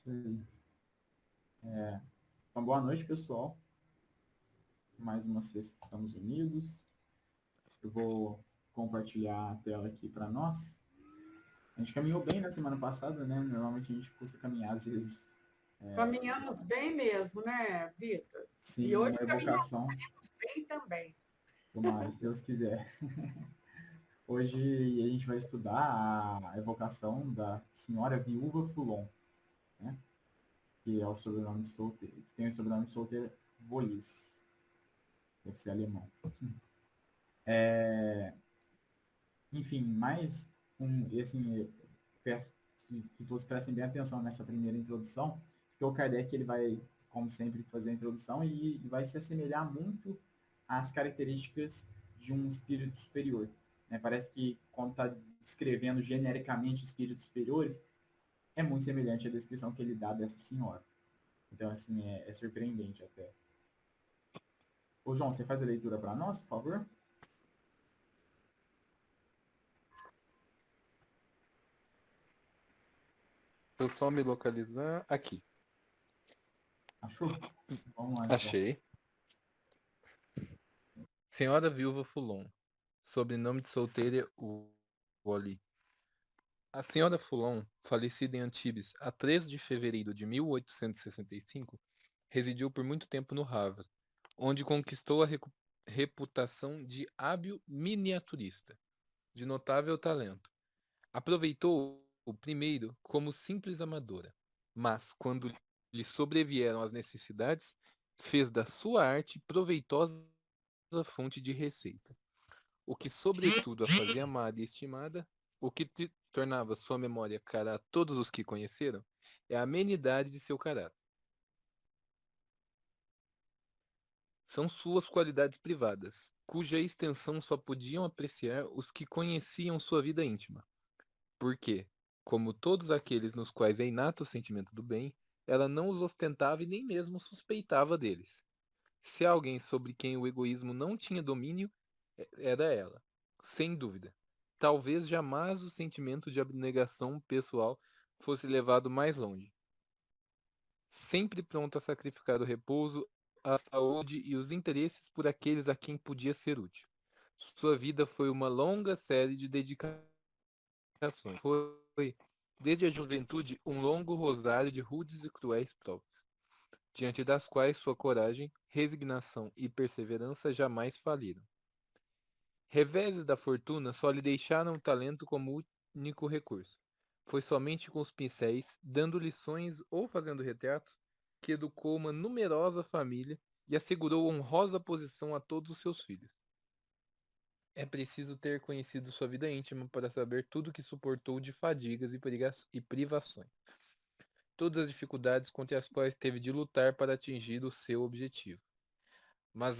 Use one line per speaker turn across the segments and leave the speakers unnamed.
Isso aí. Então, boa noite, pessoal. Mais uma sexta que estamos unidos. Eu vou compartilhar a tela aqui para nós. A gente caminhou bem na semana passada, né? Normalmente a gente custa caminhar, às vezes,
Caminhamos bem mesmo, né, Vitor? E
sim,
hoje
uma
caminhamos
evocação.
bem também.
Tomara, se Deus quiser. Hoje a gente vai estudar a evocação da senhora viúva Fulon, né? Que é o sobrenome solteiro, que tem o sobrenome solteiro Wallis. Deve ser alemão. Enfim, mais e assim, peço que todos prestem bem atenção nessa primeira introdução, porque o Kardec ele vai, como sempre, fazer a introdução e vai se assemelhar muito às características de um espírito superior. Né? Parece que, quando está descrevendo genericamente espíritos superiores, é muito semelhante à descrição que ele dá dessa senhora. Então, assim, é surpreendente até. Ô, João, você faz a leitura para nós, por favor?
Eu só me localizar aqui.
Achou? Vamos lá, então.
Achei. Senhora Viúva Fulon. Sobrenome de solteira Wally. A senhora Fulon, falecida em Antibes a 3 de fevereiro de 1865, residiu por muito tempo no Havre, onde conquistou a reputação de hábil miniaturista, de notável talento. Aproveitou o primeiro como simples amadora, mas, quando lhe sobrevieram as necessidades, fez da sua arte proveitosa fonte de receita, o que sobretudo a fazia amada e estimada, o que tornava sua memória cara a todos os que conheceram, é a amenidade de seu caráter. São suas qualidades privadas, cuja extensão só podiam apreciar os que conheciam sua vida íntima. Porque, como todos aqueles nos quais é inato o sentimento do bem, ela não os ostentava e nem mesmo suspeitava deles. Se há alguém sobre quem o egoísmo não tinha domínio, era ela, sem dúvida. Talvez jamais o sentimento de abnegação pessoal fosse levado mais longe. Sempre pronto a sacrificar o repouso, a saúde e os interesses por aqueles a quem podia ser útil. Sua vida foi uma longa série de dedicações. Foi, desde a juventude, um longo rosário de rudes e cruéis provas, diante das quais sua coragem, resignação e perseverança jamais faliram. Reveses da fortuna só lhe deixaram o talento como único recurso. Foi somente com os pincéis, dando lições ou fazendo retratos, que educou uma numerosa família e assegurou honrosa posição a todos os seus filhos. É preciso ter conhecido sua vida íntima para saber tudo que suportou de fadigas e privações. Todas as dificuldades contra as quais teve de lutar para atingir o seu objetivo. Mas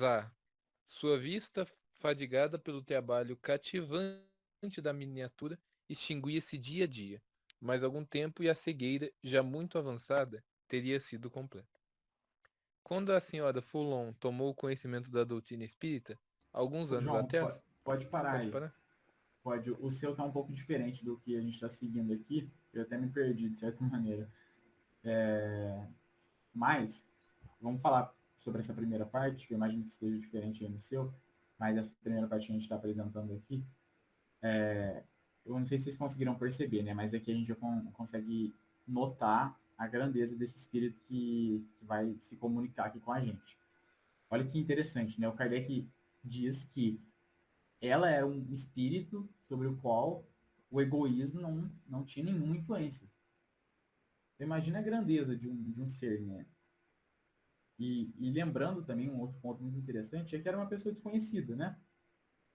sua vista, fadigada pelo trabalho cativante da miniatura, extinguia-se dia a dia, mais algum tempo e a cegueira, já muito avançada, teria sido completa. Quando a senhora Foulon tomou conhecimento da doutrina espírita, alguns
Ô,
anos
João,
atrás...
pode parar
Pode
aí.
parar?
Pode. O seu tá um pouco diferente do que a gente está seguindo aqui. Eu até me perdi, de certa maneira. Mas, vamos falar sobre essa primeira parte, que eu imagino que esteja diferente aí no seu, mas essa primeira parte que a gente está apresentando aqui, eu não sei se vocês conseguiram perceber, né? Mas aqui a gente já consegue notar a grandeza desse espírito que vai se comunicar aqui com a gente. Olha que interessante, né? O Kardec diz que ela era um espírito sobre o qual o egoísmo não tinha nenhuma influência. Imagina a grandeza de um ser, né? E lembrando também um outro ponto muito interessante é que era uma pessoa desconhecida, né?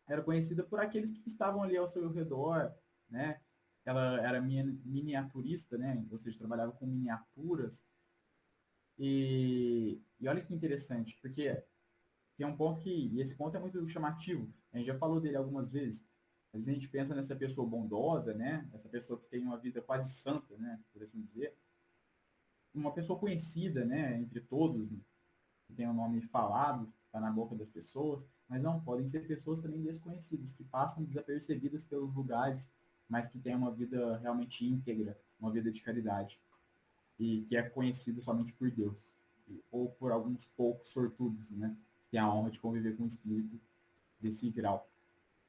Era conhecida por aqueles que estavam ali ao seu redor, né? Ela era miniaturista, né? Ou seja, trabalhava com miniaturas. E olha que interessante, porque tem um ponto e esse ponto é muito chamativo. A gente já falou dele algumas vezes. Às vezes a gente pensa nessa pessoa bondosa, né? Essa pessoa que tem uma vida quase santa, né? Por assim dizer. Uma pessoa conhecida, né? Entre todos, que tem o nome falado, está na boca das pessoas. Mas não, podem ser pessoas também desconhecidas, que passam desapercebidas pelos lugares, mas que têm uma vida realmente íntegra, uma vida de caridade. e que é conhecido somente por Deus, ou por alguns poucos sortudos, né? Que tem a honra de conviver com um espírito desse grau.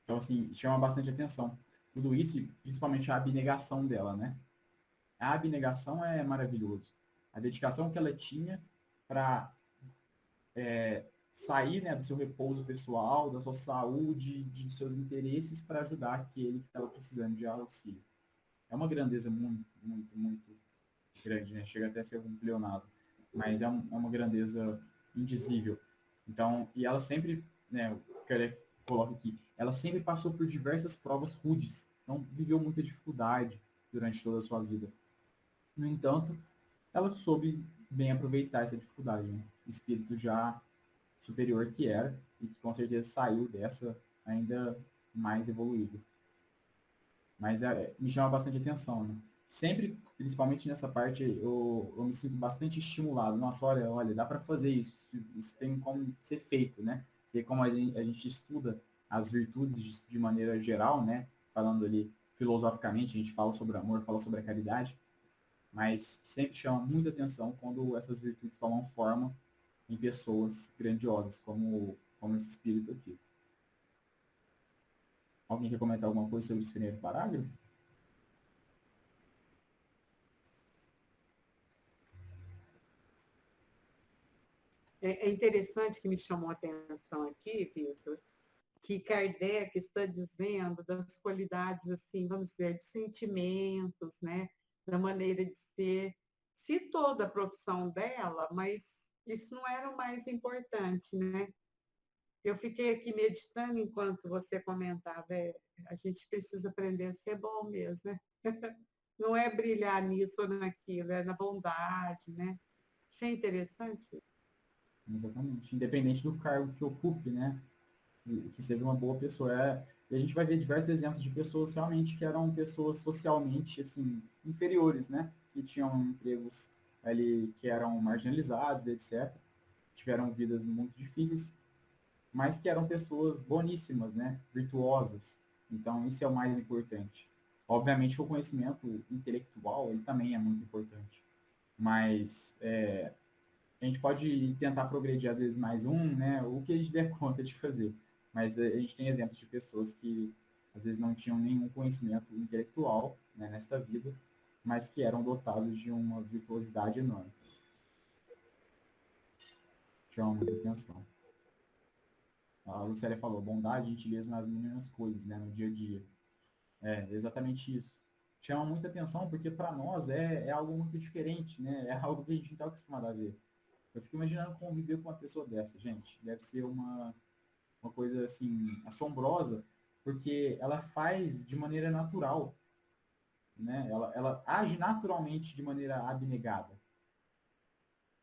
Então, assim, chama bastante atenção. Tudo isso, e principalmente a abnegação dela, né? A abnegação é maravilhoso. A dedicação que ela tinha para sair, né, do seu repouso pessoal, da sua saúde, de seus interesses para ajudar aquele que estava precisando de auxílio. É uma grandeza muito, muito, muito grande, né? Chega até a ser um pleonasmo, mas é uma grandeza indizível. Então, e ela sempre, né, o que eu coloco aqui, ela sempre passou por diversas provas rudes, então viveu muita dificuldade durante toda a sua vida. No entanto, ela soube bem aproveitar essa dificuldade, né? Espírito já superior que era e que com certeza saiu dessa ainda mais evoluído. Mas me chama bastante atenção, né? Sempre, principalmente nessa parte, eu me sinto bastante estimulado. Nossa, olha, dá para fazer isso tem como ser feito, né? Porque como a gente estuda as virtudes de maneira geral, né? Falando ali filosoficamente, a gente fala sobre o amor, fala sobre a caridade, mas sempre chama muita atenção quando essas virtudes tomam forma em pessoas grandiosas, como esse espírito aqui. Alguém quer comentar alguma coisa sobre esse primeiro parágrafo?
É interessante que me chamou a atenção aqui, Vitor, que Kardec está dizendo das qualidades, assim, vamos dizer, de sentimentos, né? Da maneira de ser. Citou da profissão dela, mas isso não era o mais importante, né? Eu fiquei aqui meditando enquanto você comentava, a gente precisa aprender a ser bom mesmo, né? Não é brilhar nisso ou naquilo, é na bondade, né? Achei interessante.
Exatamente. Independente do cargo que ocupe, né? Que seja uma boa pessoa. E a gente vai ver diversos exemplos de pessoas realmente que eram pessoas socialmente, assim, inferiores, né? Que tinham empregos ali que eram marginalizados, etc. Tiveram vidas muito difíceis, mas que eram pessoas boníssimas, né? Virtuosas. Então, isso é o mais importante. Obviamente, o conhecimento intelectual ele também é muito importante, mas a gente pode tentar progredir às vezes mais um, né? O que a gente der conta de fazer. Mas a gente tem exemplos de pessoas que às vezes não tinham nenhum conhecimento intelectual, né, nesta vida, mas que eram dotados de uma virtuosidade enorme. Chama muita atenção. A Lucélia falou, bondade, gentileza nas mínimas coisas, né, no dia a dia. É exatamente isso. Chama muita atenção porque para nós é algo muito diferente, né? É algo que a gente não está acostumado a ver. Eu fico imaginando conviver com uma pessoa dessa, gente. Deve ser uma coisa, assim, assombrosa, porque ela faz de maneira natural, né? Ela age naturalmente de maneira abnegada.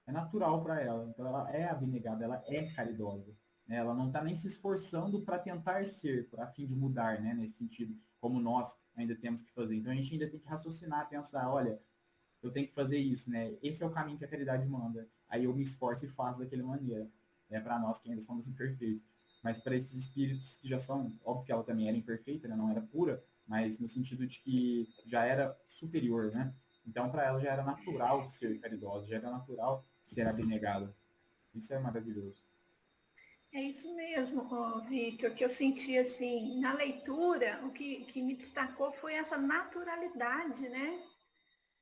É natural para ela. Então, ela é abnegada, ela é caridosa. Né? Ela não está nem se esforçando para tentar ser, a fim de mudar, né? Nesse sentido, como nós ainda temos que fazer. Então, a gente ainda tem que raciocinar, pensar, olha, eu tenho que fazer isso, né? Esse é o caminho que a caridade manda. Aí eu me esforço e faço daquela maneira. É para nós que ainda somos imperfeitos. Mas para esses espíritos que já são, óbvio que ela também era imperfeita, né? Não era pura, mas no sentido de que já era superior, né? Então para ela já era natural ser caridosa, já era natural ser abnegada. Isso é maravilhoso.
É isso mesmo, ó, Victor, que eu senti assim, na leitura, o que me destacou foi essa naturalidade, né?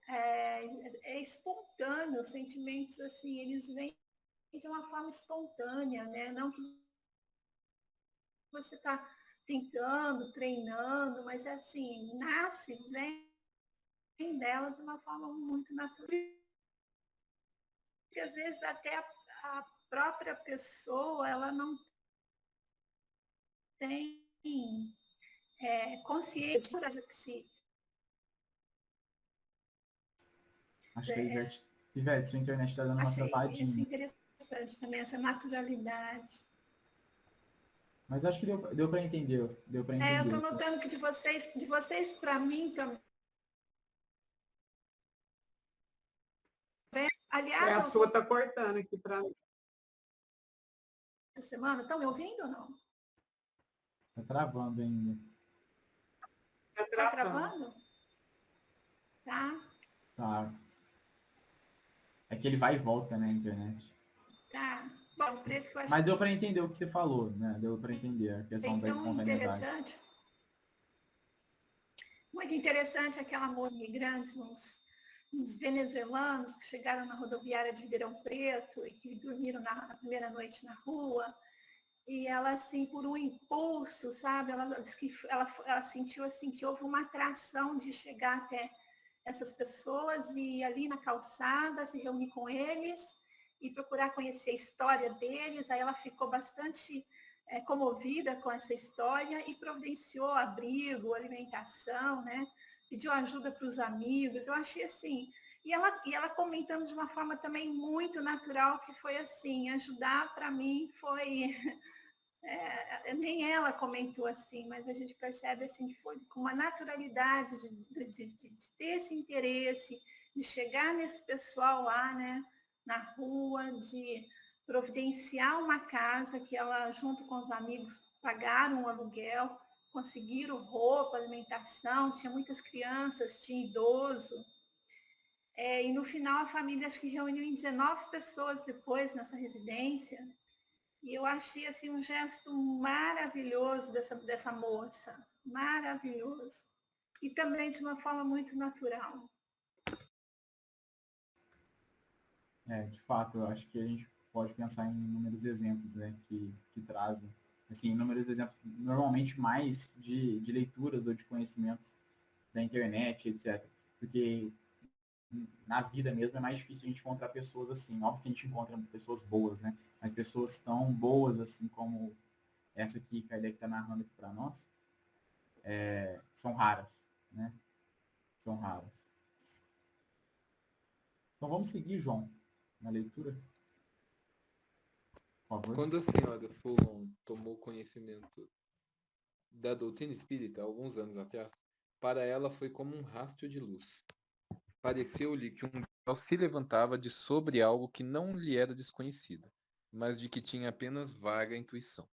É espontâneo, os sentimentos assim, eles vêm de uma forma espontânea, né? Não que você está tentando, treinando, mas é assim, nasce, vem dela de uma forma muito natural. E às vezes até a própria pessoa, ela não tem consciente que se...
Acho que a Ivete, sua internet está dando uma
Achei
travadinha.
interessante também essa naturalidade.
Mas acho que deu para entender. Deu para entender.
Eu estou notando que de vocês para mim também. Aliás,
a sua está cortando aqui para mim.
Essa semana, estão me ouvindo ou não?
Está travando ainda.
Está travando? Tá.
Tá. É que ele vai e volta, né, na internet.
Tá. Bom, o preto que eu acho
Mas deu para entender o que você falou, né? Deu para entender a
que
questão
é
da
tão
espontaneidade.
interessante. Muito interessante aquela moça imigrantes, uns venezuelanos que chegaram na rodoviária de Ribeirão Preto e que dormiram na primeira noite na rua. E ela, assim, por um impulso, sabe? Ela disse que ela sentiu assim que houve uma atração de chegar até essas pessoas e ali na calçada se reunir com eles e procurar conhecer a história deles. Aí ela ficou bastante comovida com essa história e providenciou abrigo, alimentação, né? Pediu ajuda para os amigos. Eu achei assim. E ela comentando de uma forma também muito natural, que foi assim, ajudar para mim foi nem ela comentou assim, mas a gente percebe assim que foi com uma naturalidade de ter esse interesse, de chegar nesse pessoal lá, né, na rua, de providenciar uma casa que ela, junto com os amigos, pagaram o aluguel, conseguiram roupa, alimentação, tinha muitas crianças, tinha idoso. E no final a família acho que reuniu em 19 pessoas depois nessa residência. E eu achei assim um gesto maravilhoso dessa moça, maravilhoso. E também de uma forma muito natural.
De fato, eu acho que a gente pode pensar em inúmeros exemplos, né, que trazem, assim, inúmeros exemplos, normalmente mais de leituras ou de conhecimentos da internet, etc. Porque na vida mesmo é mais difícil a gente encontrar pessoas assim. Óbvio que a gente encontra pessoas boas, né? Mas pessoas tão boas assim como essa que Kardec está narrando aqui para nós, são raras, né? São raras. Então vamos seguir, João, na leitura, por favor.
Quando a senhora Fulon tomou conhecimento da doutrina espírita, alguns anos atrás, para ela foi como um rastro de luz. Pareceu-lhe que um véu se levantava de sobre algo que não lhe era desconhecido, mas de que tinha apenas vaga intuição.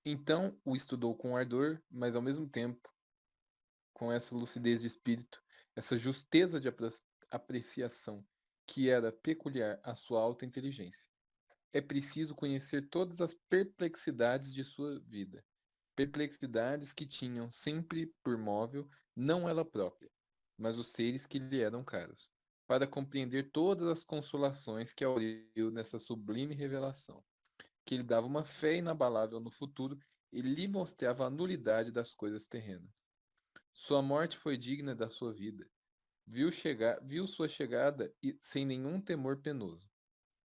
Então o estudou com ardor, mas ao mesmo tempo com essa lucidez de espírito, essa justeza de apreciação que era peculiar à sua alta inteligência. É preciso conhecer todas as perplexidades de sua vida, perplexidades que tinham sempre por móvel não ela própria, mas os seres que lhe eram caros, para compreender todas as consolações que auriu nessa sublime revelação, que lhe dava uma fé inabalável no futuro e lhe mostrava a nulidade das coisas terrenas. Sua morte foi digna da sua vida. Viu sua chegada sem nenhum temor penoso.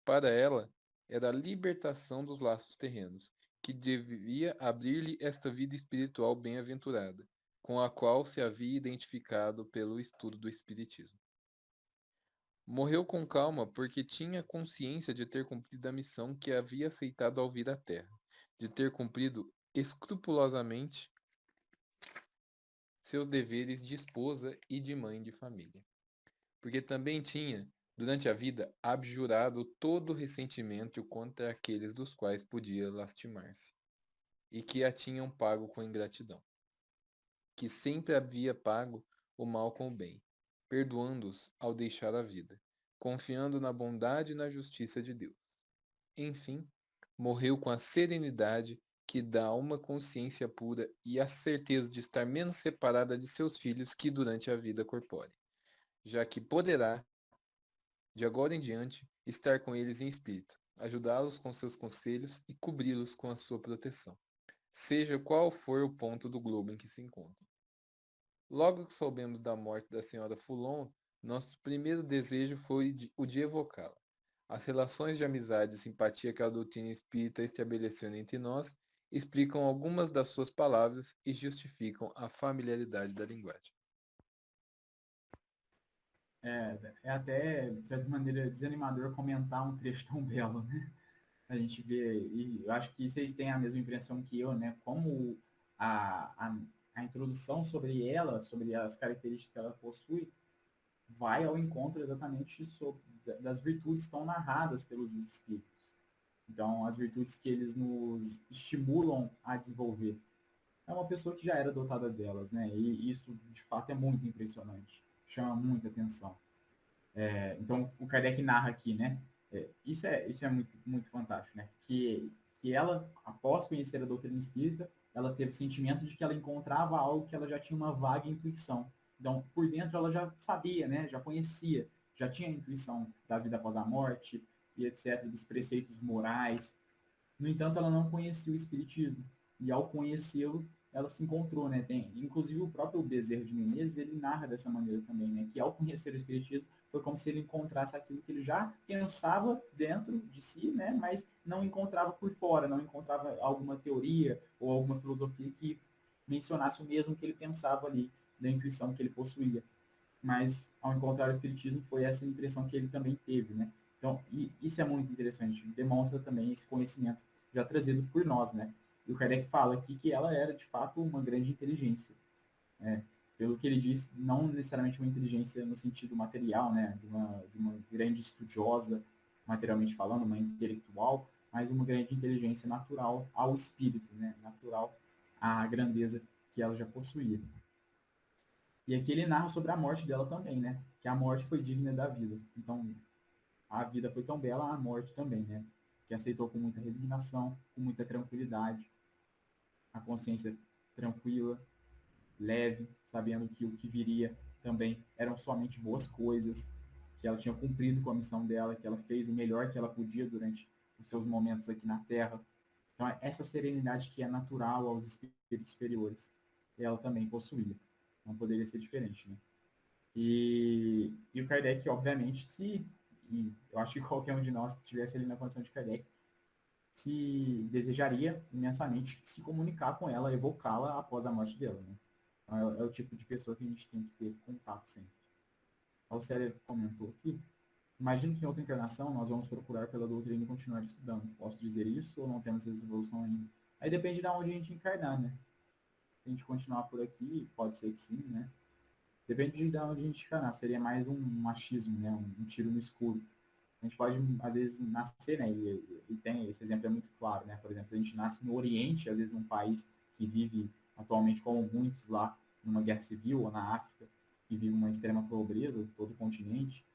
Para ela, era a libertação dos laços terrenos, que devia abrir-lhe esta vida espiritual bem-aventurada, com a qual se havia identificado pelo estudo do Espiritismo. Morreu com calma porque tinha consciência de ter cumprido a missão que havia aceitado ao vir à Terra, de ter cumprido escrupulosamente seus deveres de esposa e de mãe de família. Porque também tinha, durante a vida, abjurado todo o ressentimento contra aqueles dos quais podia lastimar-se, e que a tinham pago com ingratidão. Que sempre havia pago o mal com o bem, perdoando-os ao deixar a vida, confiando na bondade e na justiça de Deus. Enfim, morreu com a serenidade que dá uma consciência pura e a certeza de estar menos separada de seus filhos que durante a vida corpórea, já que poderá, de agora em diante, estar com eles em espírito, ajudá-los com seus conselhos e cobri-los com a sua proteção, seja qual for o ponto do globo em que se encontram. Logo que soubemos da morte da senhora Foulon, nosso primeiro desejo foi o de evocá-la. As relações de amizade e simpatia que a doutrina espírita estabeleceu entre nós explicam algumas das suas palavras e justificam a familiaridade da linguagem.
É até, de certa maneira, desanimador comentar um trecho tão belo, né? A gente vê, e eu acho que vocês têm a mesma impressão que eu, né? Como a introdução sobre ela, sobre as características que ela possui, vai ao encontro exatamente das virtudes tão narradas pelos espíritos. Então, as virtudes que eles nos estimulam a desenvolver. É uma pessoa que já era dotada delas, né? E isso, de fato, é muito impressionante. Chama muita atenção. Então, o Kardec narra aqui, né? Isso é muito, muito fantástico, né? Que ela, após conhecer a doutrina espírita, ela teve o sentimento de que ela encontrava algo que ela já tinha uma vaga intuição. Então, por dentro, ela já sabia, né? Já conhecia, já tinha a intuição da vida após a morte e etc., dos preceitos morais. No entanto, ela não conhecia o espiritismo. E ao conhecê-lo, ela se encontrou, né? Inclusive o próprio Bezerra de Menezes, ele narra dessa maneira também, né? Que ao conhecer o espiritismo, foi como se ele encontrasse aquilo que ele já pensava dentro de si, né? Mas não encontrava por fora, não encontrava alguma teoria ou alguma filosofia que mencionasse o mesmo que ele pensava ali, da intuição que ele possuía. Mas ao encontrar o espiritismo, foi essa impressão que ele também teve, né? Então, isso é muito interessante, demonstra também esse conhecimento já trazido por nós, né? E o Kardec fala aqui que ela era, de fato, uma grande inteligência. Né? Pelo que ele diz, não necessariamente uma inteligência no sentido material, né? De uma grande estudiosa, materialmente falando, uma intelectual, mas uma grande inteligência natural ao espírito, né? Natural à grandeza que ela já possuía. E aqui ele narra sobre a morte dela também, né? Que a morte foi digna da vida. Então, a vida foi tão bela, a morte também, né? Que aceitou com muita resignação, com muita tranquilidade, a consciência tranquila, leve, sabendo que o que viria também eram somente boas coisas, que ela tinha cumprido com a missão dela, que ela fez o melhor que ela podia durante os seus momentos aqui na Terra. Então, essa serenidade que é natural aos espíritos superiores, ela também possuía. Não poderia ser diferente, né? E o Kardec, obviamente, e eu acho que qualquer um de nós que estivesse ali na condição de Kardec, se desejaria imensamente se comunicar com ela, evocá-la após a morte dela, né? Então, é o tipo de pessoa que a gente tem que ter contato sempre. O Célio comentou aqui, imagino que em outra encarnação nós vamos procurar pela doutrina e continuar estudando. Posso dizer isso ou não temos essa evolução ainda? Aí depende de onde a gente encarnar, né? Se a gente continuar por aqui, pode ser que sim, né? Depende de onde a gente encarnar. Seria mais um machismo, né? Um tiro no escuro. A gente pode, às vezes, nascer, né? E tem, esse exemplo é muito claro, né? Por exemplo, se a gente nasce no Oriente, às vezes num país que vive atualmente, como muitos lá, numa guerra civil, ou na África, que vive uma extrema pobreza, todo o continente.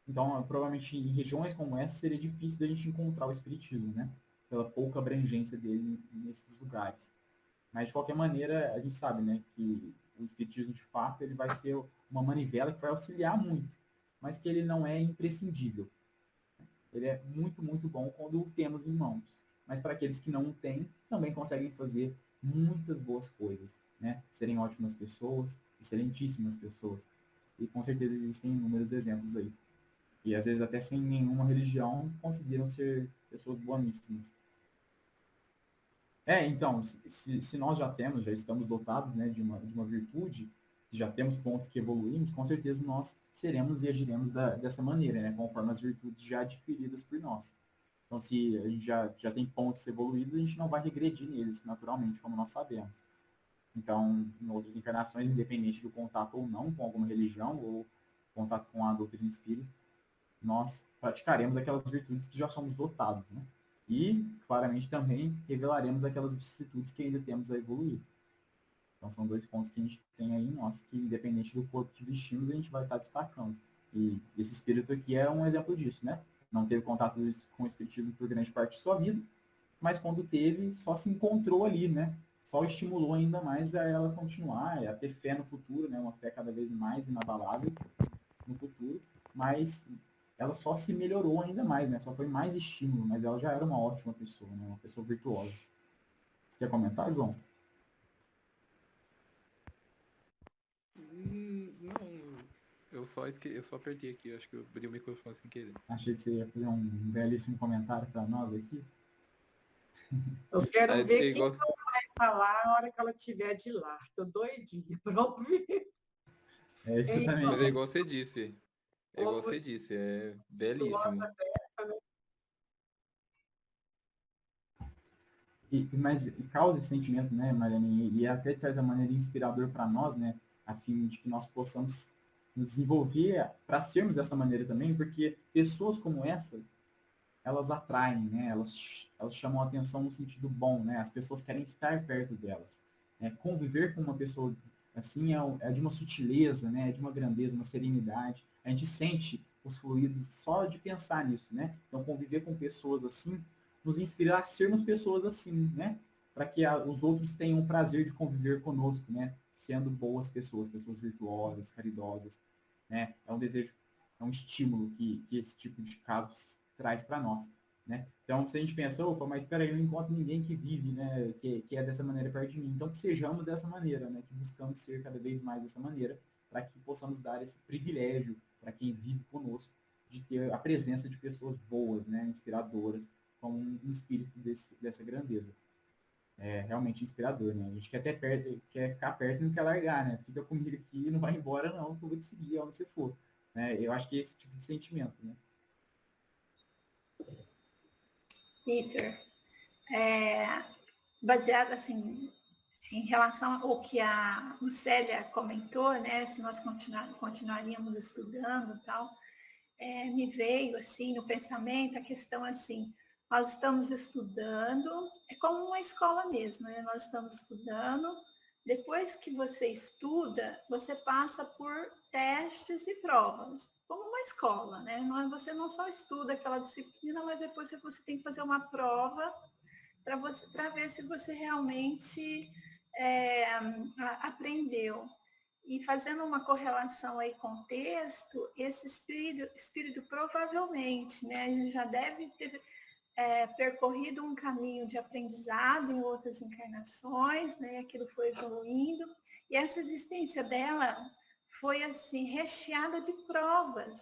Então, provavelmente, em regiões como essa, seria difícil da gente encontrar o espiritismo, né? Pela pouca abrangência dele nesses lugares. Mas, de qualquer maneira, a gente sabe, né, que o espiritismo, de fato, ele vai ser uma manivela que vai auxiliar muito, mas que ele não é imprescindível. Ele é muito, muito bom quando o temos em mãos. Mas para aqueles que não o têm, também conseguem fazer muitas boas coisas, né? Serem ótimas pessoas, excelentíssimas pessoas. E com certeza existem inúmeros exemplos aí. E às vezes até sem nenhuma religião conseguiram ser pessoas boníssimas. Então, se nós já estamos dotados, né, de uma virtude, se já temos pontos que evoluímos, com certeza nós seremos e agiremos dessa maneira, né, conforme as virtudes já adquiridas por nós. Então, se a gente já tem pontos evoluídos, a gente não vai regredir neles, naturalmente, como nós sabemos. Então, em outras encarnações, independente do contato ou não com alguma religião, ou contato com a doutrina espírita, nós praticaremos aquelas virtudes que já somos dotados, né? E, claramente, também revelaremos aquelas vicissitudes que ainda temos a evoluir. Então, são dois pontos que a gente tem aí em nós, que, independente do corpo que vestimos, a gente vai estar destacando. E esse espírito aqui é um exemplo disso, né? Não teve contato com o espiritismo por grande parte de sua vida, mas quando teve, só se encontrou ali, né? Só estimulou ainda mais a ela continuar, a ter fé no futuro, né? Uma fé cada vez mais inabalável no futuro, mas ela só se melhorou ainda mais, né? Só foi mais estímulo, mas ela já era uma ótima pessoa, né? Uma pessoa virtuosa. Você quer comentar, João?
Não, eu só apertei aqui, acho que eu abri o microfone sem querer.
Achei que você ia fazer um belíssimo comentário para nós aqui.
Eu quero ver
igual...
quem vai falar na hora que ela estiver de lá. Estou doidinha para ouvir.
Exatamente.
Mas é igual você disse. É igual você disse, é belíssimo.
Dessa, né?
Mas causa esse sentimento, né, Mariane? E é até, de certa maneira, inspirador para nós, né? A fim de que nós possamos nos desenvolver para sermos dessa maneira também, porque pessoas como essa, elas atraem, né? Elas chamam a atenção no sentido bom, né? As pessoas querem estar perto delas. Conviver com uma pessoa assim, é de uma sutileza, né? É de uma grandeza, uma serenidade. A gente sente os fluidos só de pensar nisso, né? Então, conviver com pessoas assim nos inspira a sermos pessoas assim, né? Para que os outros tenham o prazer de conviver conosco, né? Sendo boas pessoas, pessoas virtuosas, caridosas, né? É um desejo, é um estímulo que esse tipo de casos traz para nós, né? Então, se a gente pensa, opa, mas espera aí, eu não encontro ninguém que vive, né? Que é dessa maneira perto de mim. Então, que sejamos dessa maneira, né? Que buscamos ser cada vez mais dessa maneira, para que possamos dar esse privilégio para quem vive conosco de ter a presença de pessoas boas, né? Inspiradoras, como um espírito dessa grandeza. É realmente inspirador, né? A gente quer até perto, quer ficar perto e não quer largar, né? Fica comigo aqui e não vai embora não, que eu vou te seguir onde você for. Né? Eu acho que é esse tipo de sentimento, né?
Peter, baseado assim, em relação ao que a Lucélia comentou, né? Se nós continuaríamos estudando e tal, me veio assim no pensamento a questão assim, nós estamos estudando, é como uma escola mesmo, né? Nós estamos estudando, depois que você estuda, você passa por testes e provas, como uma escola, né? Você não só estuda aquela disciplina, mas depois você tem que fazer uma prova para ver se você realmente aprendeu. E fazendo uma correlação aí com o texto, esse espírito provavelmente, né, já deve ter percorrido um caminho de aprendizado em outras encarnações, né, aquilo foi evoluindo, e essa existência dela foi assim recheada de provas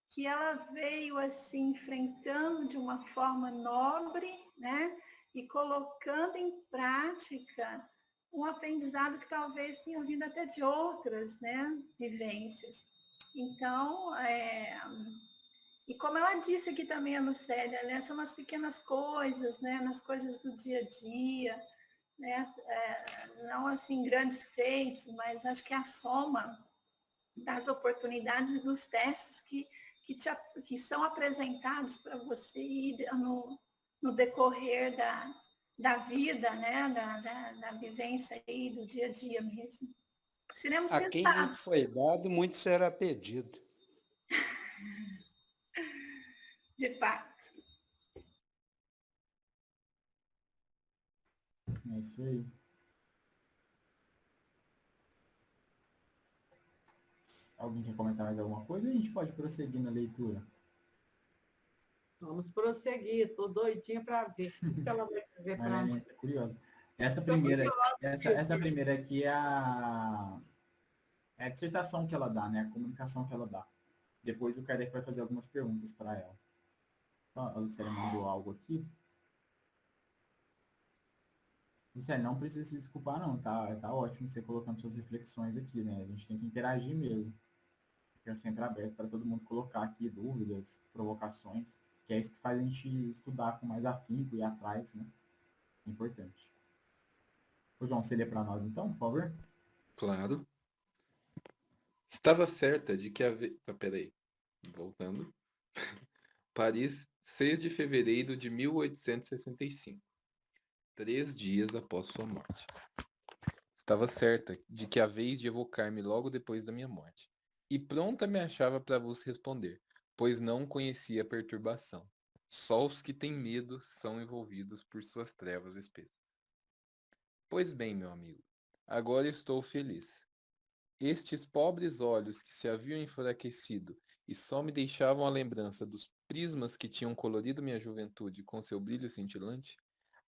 que ela veio assim enfrentando de uma forma nobre, né, e colocando em prática um aprendizado que talvez tenha vindo até de outras, né, vivências. Então, e como ela disse aqui também, a Lucélia, né, são as pequenas coisas, né, nas coisas do dia a dia, né, não assim grandes feitos, mas acho que é a soma das oportunidades e dos testes que são apresentados para você no decorrer da vida, né, da vivência aí, do dia a dia mesmo. Seremos
A quem muito
testados.
foi dado, muito será pedido.
De fato.
É isso aí. Alguém quer comentar mais alguma coisa? A gente pode prosseguir na leitura.
Vamos prosseguir, estou doidinha para ver o que ela vai dizer para nós.
É curiosa. Essa
Estou
primeira,
curiosa.
essa primeira aqui é a dissertação que ela dá, né? A comunicação que ela dá. Depois o Kardec vai fazer algumas perguntas para ela. Então, a Lucélia mandou algo aqui. Lucélia, não precisa se desculpar, não. Tá ótimo você colocando suas reflexões aqui, né? A gente tem que interagir mesmo. Fica sempre aberto para todo mundo colocar aqui dúvidas, provocações, que é isso que faz a gente estudar com mais afinco e ir atrás, né? É importante. Ô, João, você lê para nós então, por favor?
Claro. Estava certa de que peraí. Voltando. Paris, 6 de fevereiro de 1865. 3 dias após sua morte. Estava certa de que a vez de evocar-me logo depois da minha morte. E pronta me achava para vos responder, pois não conhecia a perturbação. Só os que têm medo são envolvidos por suas trevas espessas. Pois bem, meu amigo, agora estou feliz. Estes pobres olhos que se haviam enfraquecido e só me deixavam a lembrança dos prismas que tinham colorido minha juventude com seu brilho cintilante,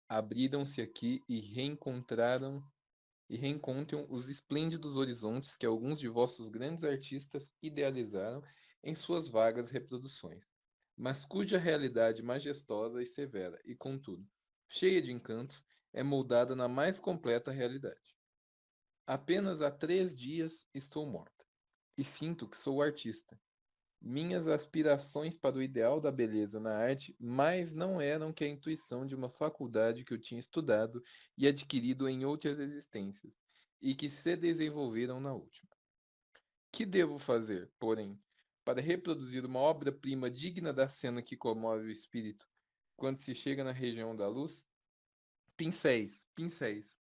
abriram-se aqui e reencontram os esplêndidos horizontes que alguns de vossos grandes artistas idealizaram em suas vagas reproduções, mas cuja realidade majestosa e severa e, contudo, cheia de encantos, é moldada na mais completa realidade. Apenas há 3 dias estou morta, e sinto que sou artista. Minhas aspirações para o ideal da beleza na arte mais não eram que a intuição de uma faculdade que eu tinha estudado e adquirido em outras existências, e que se desenvolveram na última. Que devo fazer, porém, para reproduzir uma obra-prima digna da cena que comove o espírito quando se chega na região da luz? Pincéis, pincéis.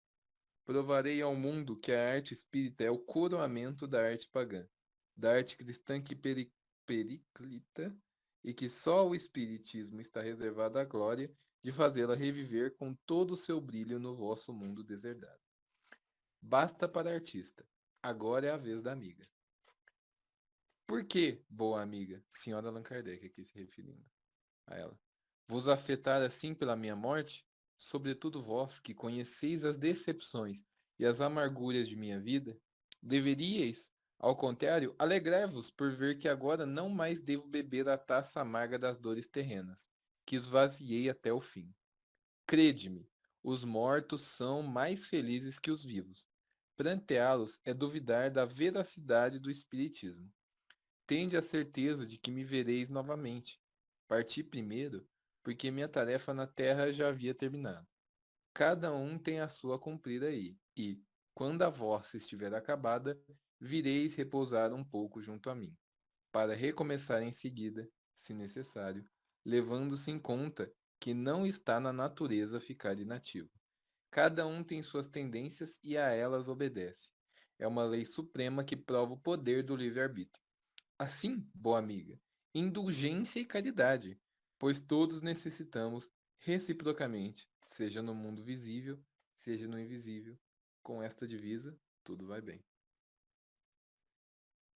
Provarei ao mundo que a arte espírita é o coroamento da arte pagã, da arte cristã que periclita, e que só o espiritismo está reservado à glória de fazê-la reviver com todo o seu brilho no vosso mundo deserdado. Basta para artista. Agora é a vez da amiga. Por que, boa amiga, senhora Allan Kardec aqui se referindo a ela, vos afetar assim pela minha morte? Sobretudo vós, que conheceis as decepções e as amarguras de minha vida, deveríeis, ao contrário, alegrai-vos por ver que agora não mais devo beber a taça amarga das dores terrenas, que esvaziei até o fim. Crede-me, os mortos são mais felizes que os vivos. Pranteá-los é duvidar da veracidade do espiritismo. Tende a certeza de que me vereis novamente. Parti primeiro, porque minha tarefa na terra já havia terminado. Cada um tem a sua a cumprir aí, e, quando a vossa estiver acabada, vireis repousar um pouco junto a mim, para recomeçar em seguida, se necessário, levando-se em conta que não está na natureza ficar inativo. Cada um tem suas tendências e a elas obedece. É uma lei suprema que prova o poder do livre-arbítrio. Assim, boa amiga, indulgência e caridade, pois todos necessitamos reciprocamente, seja no mundo visível, seja no invisível. Com esta divisa, tudo vai bem.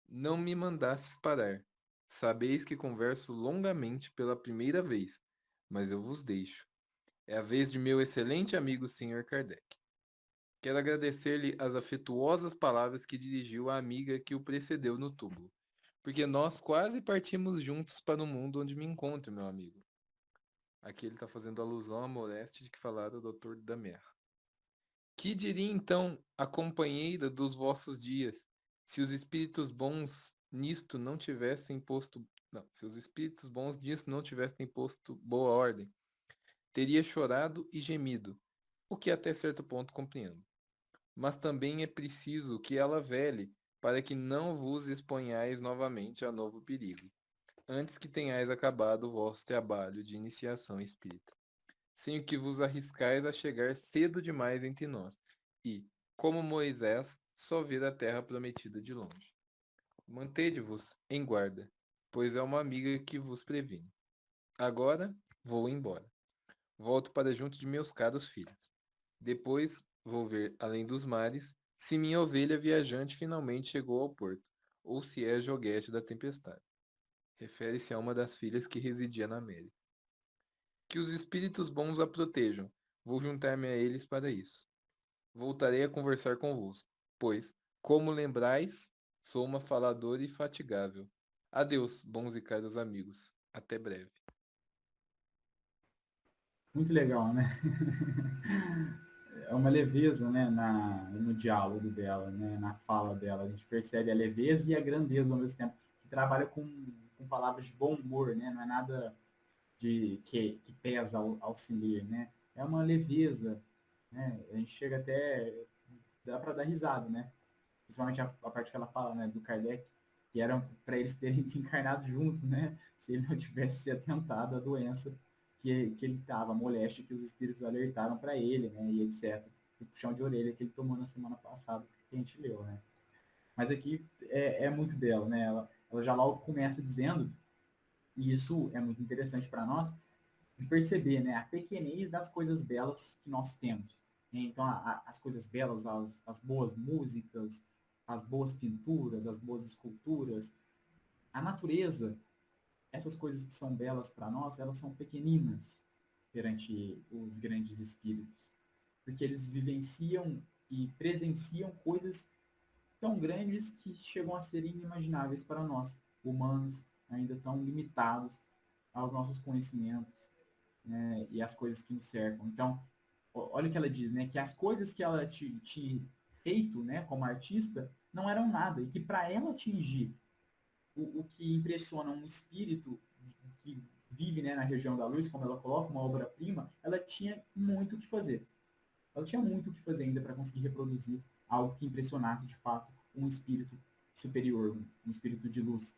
Não me mandastes parar. Sabeis que converso longamente pela primeira vez, mas eu vos deixo. É a vez de meu excelente amigo Sr. Kardec. Quero agradecer-lhe as afetuosas palavras que dirigiu à amiga que o precedeu no túmulo, porque nós quase partimos juntos para o mundo onde me encontro, meu amigo. Aqui ele está fazendo alusão à moléstia de que falara o Dr. Damer. Que diria então a companheira dos vossos dias, se os espíritos bons nisto não tivessem posto... Não, se os espíritos bons nisto não tivessem posto boa ordem? Teria chorado e gemido, o que até certo ponto compreendo. Mas também é preciso que ela vele, para que não vos exponhais novamente a novo perigo, antes que tenhais acabado o vosso trabalho de iniciação espírita, sem o que vos arriscais a chegar cedo demais entre nós, e, como Moisés, só ver a terra prometida de longe. Mantede-vos em guarda, pois é uma amiga que vos previne. Agora vou embora. Volto para junto de meus caros filhos. Depois vou ver, além dos mares, se minha ovelha viajante finalmente chegou ao porto, ou se é joguete da tempestade. Refere-se a uma das filhas que residia na América. Que os espíritos bons a protejam. Vou juntar-me a eles para isso. Voltarei a conversar convosco, pois, como lembrais, sou uma faladora infatigável. Adeus, bons e caros amigos. Até breve.
Muito legal, né? É uma leveza, né, no diálogo dela, né, na fala dela. A gente percebe a leveza e a grandeza ao mesmo tempo. Que trabalha com palavras de bom humor, né? Não é nada que pesa ao se ler, né? É uma leveza, né? A gente chega até... Dá para dar risada, né? Principalmente a parte que ela fala, né, do Kardec, que era para eles terem desencarnado juntos, né? Se ele não tivesse se atentado à doença que ele estava, a moléstia que os espíritos alertaram para ele, né? E etc. O puxão de orelha que ele tomou na semana passada, que a gente leu, né? Mas aqui é muito dela, né? Ela já logo começa dizendo, e isso é muito interessante para nós, de perceber, né, a pequenez das coisas belas que nós temos. Né? Então, as coisas belas, as boas músicas, as boas pinturas, as boas esculturas, a natureza, essas coisas que são belas para nós, elas são pequeninas perante os grandes espíritos, porque eles vivenciam e presenciam coisas tão grandes que chegam a ser inimagináveis para nós, humanos, ainda tão limitados aos nossos conhecimentos, né, e as coisas que nos cercam. Então, olha o que ela diz, né, que as coisas que ela tinha feito, né, como artista, não eram nada, e que para ela atingir o que impressiona um espírito que vive, né, na região da luz, como ela coloca, uma obra-prima, ela tinha muito o que fazer. Ela tinha muito o que fazer ainda para conseguir reproduzir algo que impressionasse de fato um espírito superior, um espírito de luz.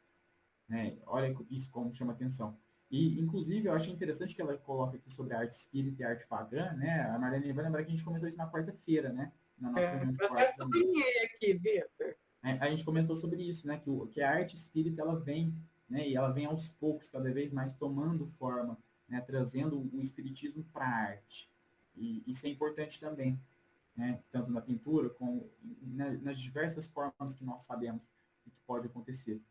Né? Olha isso como chama atenção. E, inclusive, eu achei interessante que ela coloca aqui sobre a arte espírita e a arte pagã, né? A Marlene vai lembrar que a gente comentou isso na quarta-feira, né? na nossa reunião de
Eu até
quarta também.
sublinhei aqui, Vitor.
A gente comentou sobre isso, né? Que a arte espírita, ela vem, né? E ela vem aos poucos, cada vez mais tomando forma, né? Trazendo o espiritismo para a arte. E isso é importante também, né? Tanto na pintura, como nas diversas formas que nós sabemos que pode acontecer.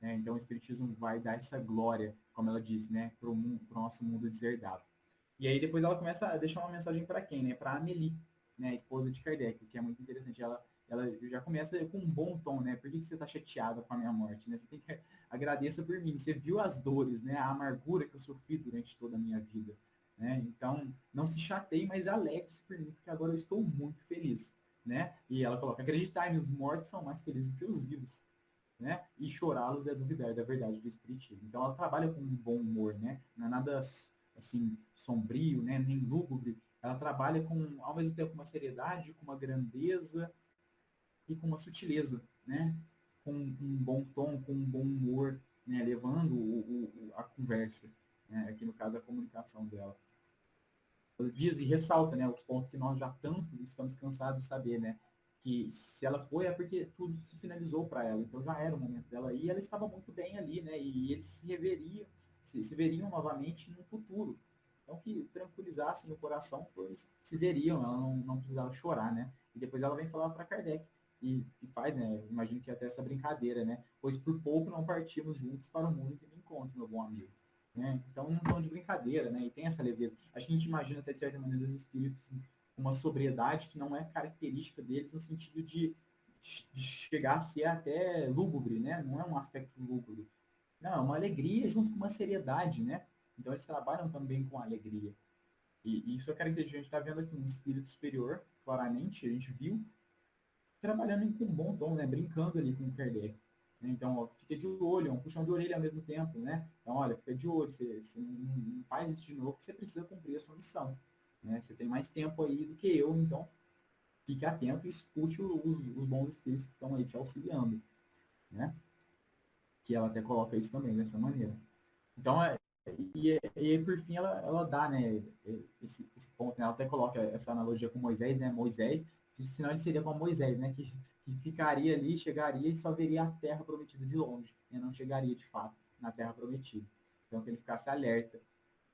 Né? Então, o espiritismo vai dar essa glória, como ela disse, né? Para o nosso mundo deserdado. E aí depois ela começa a deixar uma mensagem para quem, né? Para Amélie, né? A esposa de Kardec, que é muito interessante. Ela já começa com um bom tom, né? Por que você está chateada com a minha morte, né? Você tem que agradeça por mim. Você viu as dores, né? A amargura que eu sofri durante toda a minha vida, né? Então, não se chateie, mas alegre-se por mim, porque agora eu estou muito feliz, né? E ela coloca: acreditai-me, os mortos são mais felizes do que os vivos, né? E chorá-los é duvidar da verdade do espiritismo. Então, ela trabalha com um bom humor, né? Não é nada assim sombrio, né? Nem lúgubre. Ela trabalha com, ao mesmo tempo, uma seriedade, com uma grandeza e com uma sutileza, né? Com um bom tom, com um bom humor, né? Levando a conversa, né? Aqui no caso a comunicação dela. Ela diz e ressalta, né? Os pontos que nós já tanto estamos cansados de saber, né? Que se ela foi é porque tudo se finalizou para ela, então já era o momento dela e ela estava muito bem ali, né? E eles se reveriam, se veriam novamente no futuro. Então que tranquilizassem o coração, pois se veriam, ela não precisava chorar, né? E depois ela vem falar para Kardec e faz, né? Imagino que até essa brincadeira, né? Pois por pouco não partimos juntos para o mundo que me encontro, meu bom amigo. Né? Então, um tom de brincadeira, né? E tem essa leveza. Acho que a gente imagina até, de certa maneira, os espíritos uma sobriedade que não é característica deles no sentido de chegar a ser até lúgubre, né? Não é um aspecto lúgubre. Não, é uma alegria junto com uma seriedade, né? Então, eles trabalham também com alegria. E isso é característica. A gente está vendo aqui um espírito superior, claramente, a gente viu, trabalhando com um bom tom, né? Brincando ali com o Kardec. Então, ó, fica de olho, é um puxão de orelha ao mesmo tempo, né? Então, olha, fica de olho, você não faz isso de novo, porque você precisa cumprir a sua missão. Né? Você tem mais tempo aí do que eu, então fique atento e escute os bons espíritos que estão aí te auxiliando. Né? Que ela até coloca isso também, dessa maneira. Então, e por fim, ela dá, né, esse ponto, né? Ela até coloca essa analogia com Moisés, né? Moisés, senão ele seria como Moisés, né? Que ficaria ali, chegaria e só veria a terra prometida de longe, né? Não chegaria de fato na terra prometida. Então, que ele ficasse alerta,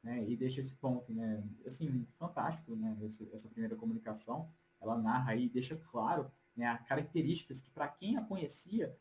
né? E deixa esse ponto, né? Assim, fantástico, né? Essa primeira comunicação, ela narra e deixa claro, né, as características que, para quem a conhecia,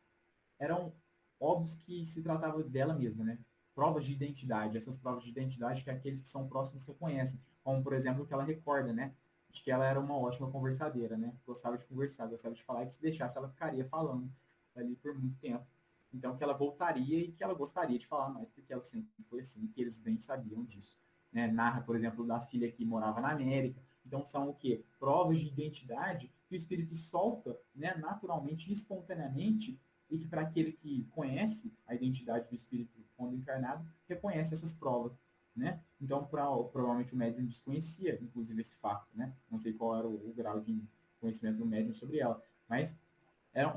eram óbvios que se tratava dela mesma, né? Provas de identidade, essas provas de identidade que aqueles que são próximos reconhecem, como, por exemplo, o que ela recorda, né? De que ela era uma ótima conversadeira, né? Gostava de conversar, gostava de falar, e que se deixasse ela ficaria falando ali por muito tempo. Então, que ela voltaria e que ela gostaria de falar mais, porque ela sempre foi assim, que eles bem sabiam disso. Né? Narra, por exemplo, da filha que morava na América. Então, são o quê? Provas de identidade que o espírito solta, né, naturalmente e espontaneamente, e que para aquele que conhece a identidade do espírito quando encarnado, reconhece essas provas, né? Então, provavelmente o médium desconhecia, inclusive, esse fato, né? Não sei qual era o grau de conhecimento do médium sobre ela, mas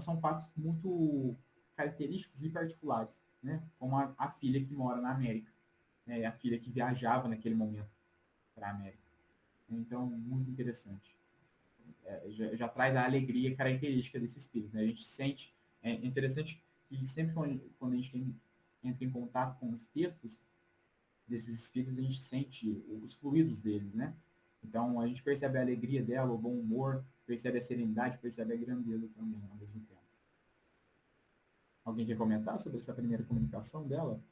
são fatos muito característicos e particulares, né? Como a filha que mora na América, né? A filha que viajava naquele momento para a América. Então, muito interessante. Já traz a alegria característica desse espírito, né? A gente sente, é interessante que sempre quando a gente entra em contato com os textos desses espíritos, a gente sente os fluidos deles, né? Então, a gente percebe a alegria dela, o bom humor, percebe a serenidade, percebe a grandeza também, ao mesmo tempo. Alguém quer comentar sobre essa primeira comunicação dela?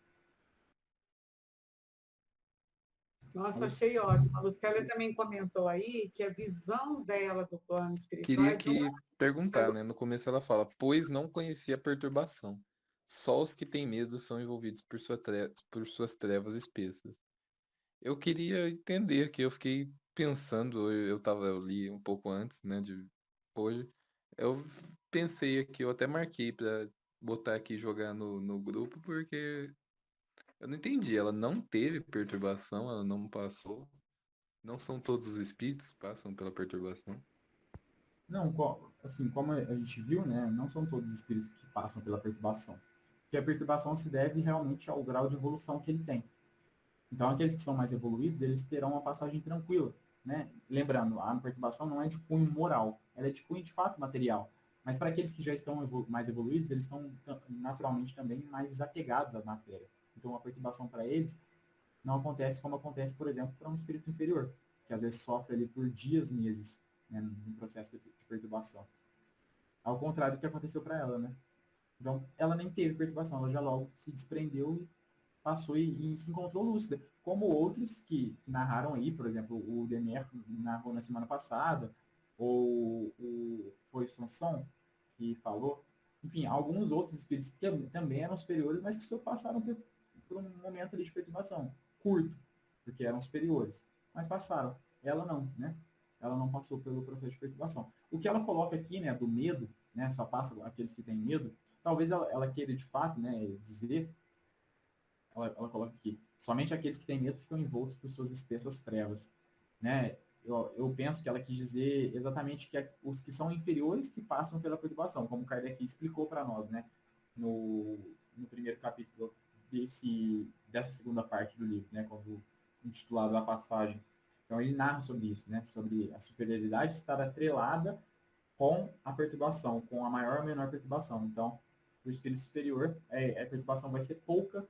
Nossa, achei ótimo. A Lucélia também comentou aí que a visão dela do plano espiritual
Queria perguntar, né? No começo ela fala, pois não conhecia a perturbação. Só os que têm medo são envolvidos por suas trevas espessas. Eu queria entender que eu fiquei pensando, eu li um pouco antes, né, de hoje. Eu pensei aqui, eu até marquei pra botar aqui e jogar no grupo, porque eu não entendi. Ela não teve perturbação, ela não passou. Não são todos os espíritos que passam pela perturbação.
Não, assim, como a gente viu, né, não são todos os espíritos que passam pela perturbação. Porque a perturbação se deve realmente ao grau de evolução que ele tem. Então, aqueles que são mais evoluídos, eles terão uma passagem tranquila, né? Lembrando, a perturbação não é de cunho moral, ela é de cunho de fato material. Mas para aqueles que já estão mais evoluídos, eles estão naturalmente também mais desapegados à matéria. Então a perturbação para eles não acontece como acontece, por exemplo, para um espírito inferior, que às vezes sofre ali por dias, meses, né, no processo de perturbação. Ao contrário do que aconteceu para ela, né? Então, ela nem teve perturbação, ela já logo se desprendeu e passou e se encontrou lúcida. Como outros que narraram aí, por exemplo, o Demier narrou na semana passada, ou foi o Sansão que falou. Enfim, alguns outros espíritos que também eram superiores, mas que só passaram por um momento ali de perturbação, curto, porque eram superiores, mas passaram. Ela não, né? Ela não passou pelo processo de perturbação. O que ela coloca aqui, né, do medo, né, só passa aqueles que têm medo, talvez ela queira de fato, né, dizer, ela coloca aqui, somente aqueles que têm medo ficam envoltos por suas espessas trevas, né? Eu penso que ela quis dizer exatamente que os que são inferiores que passam pela perturbação, como Kardec explicou para nós, né, no primeiro capítulo dessa segunda parte do livro, né, quando intitulado A Passagem. Então ele narra sobre isso, né, sobre a superioridade estar atrelada com a perturbação, com a maior ou menor perturbação. Então, o espírito superior, a perturbação vai ser pouca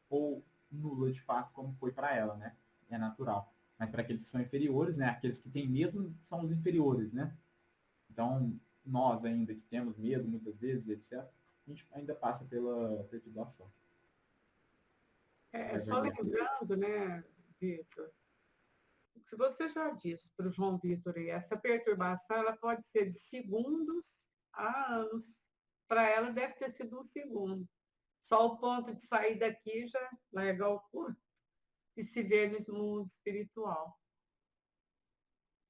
ou nula, de fato, como foi para ela, né? É natural. Mas para aqueles que são inferiores, né? Aqueles que têm medo são os inferiores, né? Então, nós ainda que temos medo, muitas vezes, etc., a gente ainda passa pela perturbação.
Só lembrando, né, Vitor, se você já disse para o João Vitor aí, essa perturbação ela pode ser de segundos a anos. Para ela deve ter sido um segundo. Só o ponto de sair daqui já largar o corpo e se ver no mundo espiritual.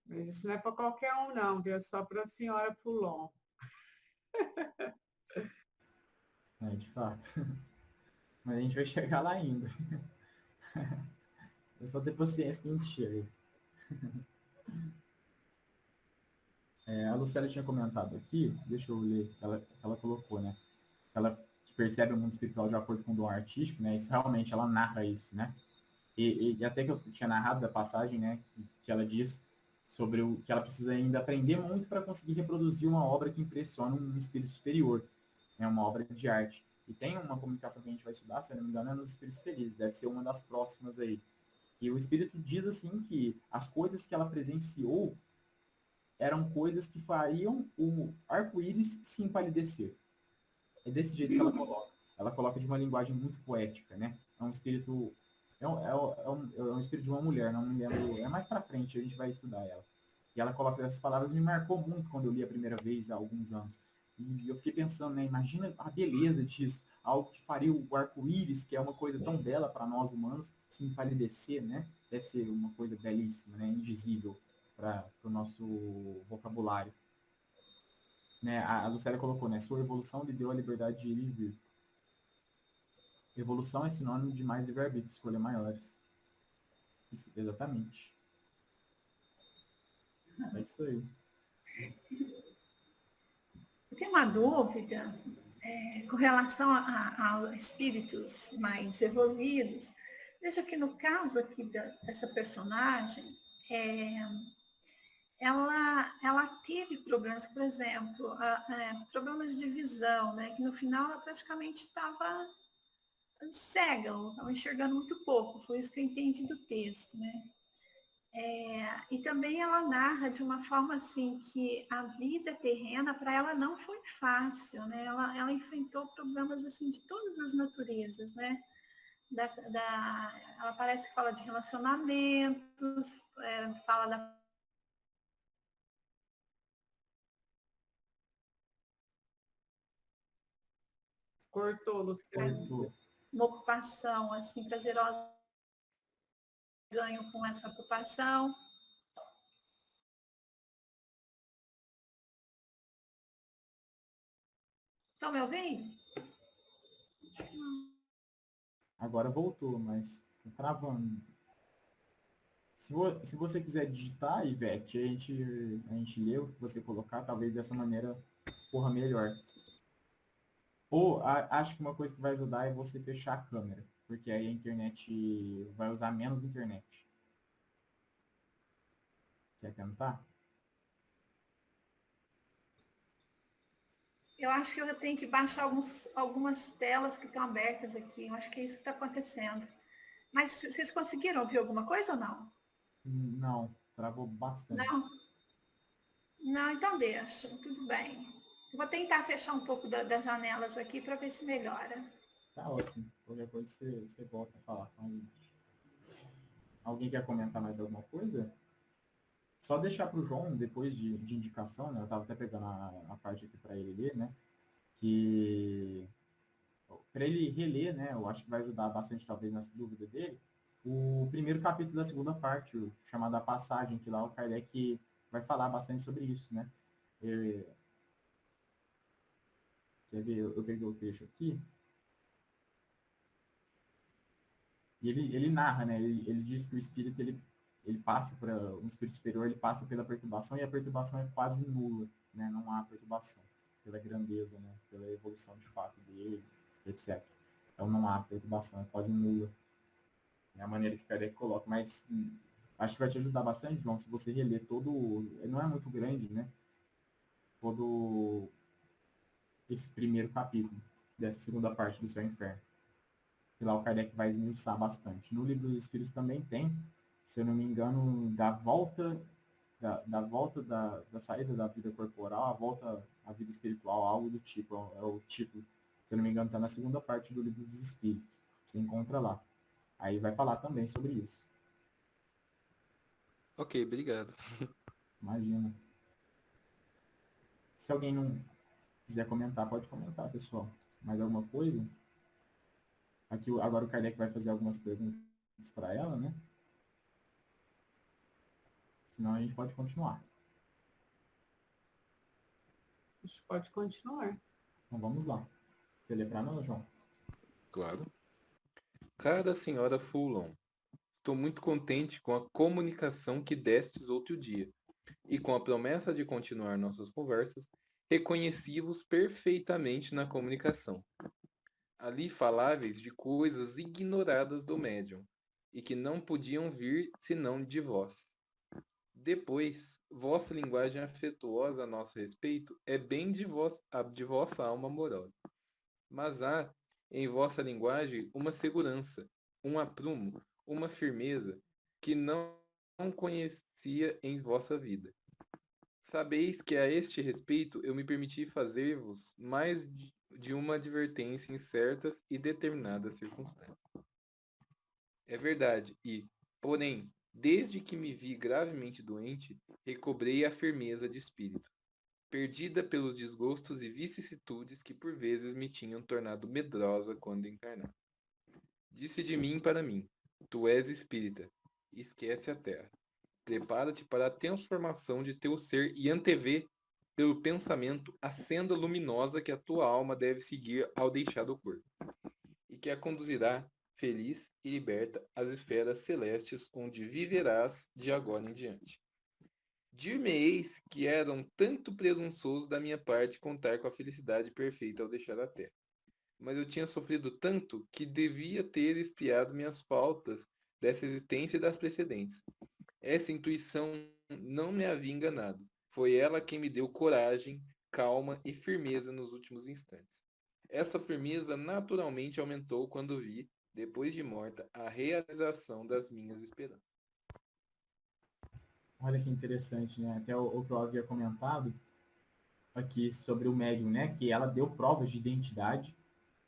Mas isso não é para qualquer um, não, viu? É só para a senhora Fulon.
De fato. Mas a gente vai chegar lá ainda. É só ter paciência que a gente chega. A Lucélia tinha comentado aqui, deixa eu ler, ela colocou, né? Ela percebe o mundo espiritual de acordo com o dom artístico, né? Isso realmente, ela narra isso, né? E até que eu tinha narrado da passagem, né? Que ela diz sobre o que ela precisa ainda aprender muito para conseguir reproduzir uma obra que impressiona um espírito superior, né? Uma obra de arte. E tem uma comunicação que a gente vai estudar, se eu não me engano, é nos Espíritos Felizes, deve ser uma das próximas aí. E o espírito diz assim que as coisas que ela presenciou eram coisas que fariam o arco-íris se empalidecer. É desse jeito que ela coloca. Ela coloca de uma linguagem muito poética, né? É um espírito... É um espírito de uma mulher, não me lembro... É mais pra frente, a gente vai estudar ela. E ela coloca essas palavras, me marcou muito quando eu li a primeira vez, há alguns anos. E eu fiquei pensando, né? Imagina a beleza disso. Algo que faria o arco-íris, que é uma coisa tão bela para nós humanos, se empalidecer, né? Deve ser uma coisa belíssima, né? Indizível para o nosso vocabulário. Né? A Lucélia colocou, né? Sua evolução lhe deu a liberdade de ir e vir. Evolução é sinônimo de mais livre-arbítrio, escolha maiores. Isso, exatamente. É isso aí.
Eu tenho uma dúvida com relação a espíritos mais evoluídos. Veja que no caso aqui dessa personagem, ela teve problemas, por exemplo, problemas de visão, né? Que no final ela praticamente estava cega, estava enxergando muito pouco, foi isso que eu entendi do texto, né? E também ela narra de uma forma assim que a vida terrena para ela não foi fácil, né? Ela enfrentou problemas assim de todas as naturezas, né? Ela parece que fala de relacionamentos, fala da
Cortou, Luciana.
uma ocupação assim prazerosa, ganho com essa ocupação. Estão me ouvindo?
Agora voltou, mas tá travando. Se você quiser digitar, Ivete, a gente lê o que você colocar, talvez dessa maneira corra melhor. Ou acho que uma coisa que vai ajudar é você fechar a câmera, porque aí a internet vai usar menos internet. Quer tentar?
Eu acho que eu tenho que baixar algumas telas que estão abertas aqui. Eu acho que é isso que está acontecendo. Mas vocês conseguiram ouvir alguma coisa ou não?
Não, travou bastante.
Não? Não, então deixa. Tudo bem. Vou tentar fechar um pouco das janelas aqui para ver se melhora.
Tá ótimo. Qualquer coisa você volta a falar com a gente. Alguém quer comentar mais alguma coisa? Só deixar para o João, depois de indicação, né? Eu estava até pegando a parte aqui para ele ler, né? Que para ele reler, né? Eu acho que vai ajudar bastante, talvez, nessa dúvida dele. O primeiro capítulo da segunda parte, chamado A Passagem, que lá o Kardec vai falar bastante sobre isso, né? Quer ver? Eu peguei o texto aqui. E ele narra, né? Ele diz que o espírito ele passa para um espírito superior, ele passa pela perturbação e a perturbação é quase nula, né? Não há perturbação pela grandeza, né? Pela evolução de fato dele, etc. Então não há perturbação, é quase nula. É a maneira que Kardec coloca, mas acho que vai te ajudar bastante, João, se você reler todo, não é muito grande, né? Todo esse primeiro capítulo dessa segunda parte do Céu e Inferno. E lá o Kardec vai esmiuçar bastante. No Livro dos Espíritos também tem, se eu não me engano, da saída da vida corporal, a volta à vida espiritual, algo do tipo. É o título, se eu não me engano, está na segunda parte do Livro dos Espíritos. Você encontra lá. Aí vai falar também sobre isso.
Ok, obrigado.
Imagina. Se alguém não quiser comentar, pode comentar, pessoal. Mais alguma coisa? Aqui agora o Kardec vai fazer algumas perguntas para ela, né? Senão a gente pode continuar.
A gente pode continuar.
Então vamos lá. Você lê para nós, João?
Claro. Cara senhora Fulon, estou muito contente com a comunicação que destes outro dia, e com a promessa de continuar nossas conversas, reconheci-vos perfeitamente na comunicação. Ali faláveis de coisas ignoradas do médium, e que não podiam vir senão de vós. Depois, vossa linguagem afetuosa a nosso respeito é bem de vossa alma amorosa. Mas há em vossa linguagem uma segurança, um aprumo, uma firmeza que não conhecia em vossa vida. Sabeis que a este respeito eu me permiti fazer-vos mais de uma advertência em certas e determinadas circunstâncias. É verdade, porém, desde que me vi gravemente doente, recobrei a firmeza de espírito, perdida pelos desgostos e vicissitudes que por vezes me tinham tornado medrosa quando encarnado. Disse de mim para mim: Tu és espírita, esquece a terra. Prepara-te para a transformação de teu ser e antevê, pelo pensamento, a senda luminosa que a tua alma deve seguir ao deixar o corpo, e que a conduzirá, feliz e liberta, às esferas celestes onde viverás de agora em diante. Dir-me-eis que era um tanto presunçoso da minha parte contar com a felicidade perfeita ao deixar a terra. Mas eu tinha sofrido tanto que devia ter expiado minhas faltas dessa existência e das precedentes. Essa intuição não me havia enganado. Foi ela quem me deu coragem, calma e firmeza nos últimos instantes. Essa firmeza naturalmente aumentou quando vi, depois de morta, a realização das minhas esperanças.
Olha que interessante, né? Até o que eu havia comentado aqui sobre o médium, né? Que ela deu provas de identidade